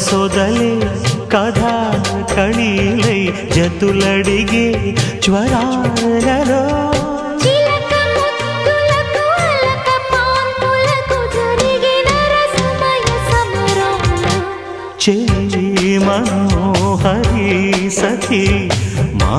సొదలే కథా కళీలై జతులడిగే జ్వరాలలో చిలక ముద్దులకు అలక పాన్పులకు జరిగిన రసమయ సమరంలో చెలి మనోహరి సఖి మా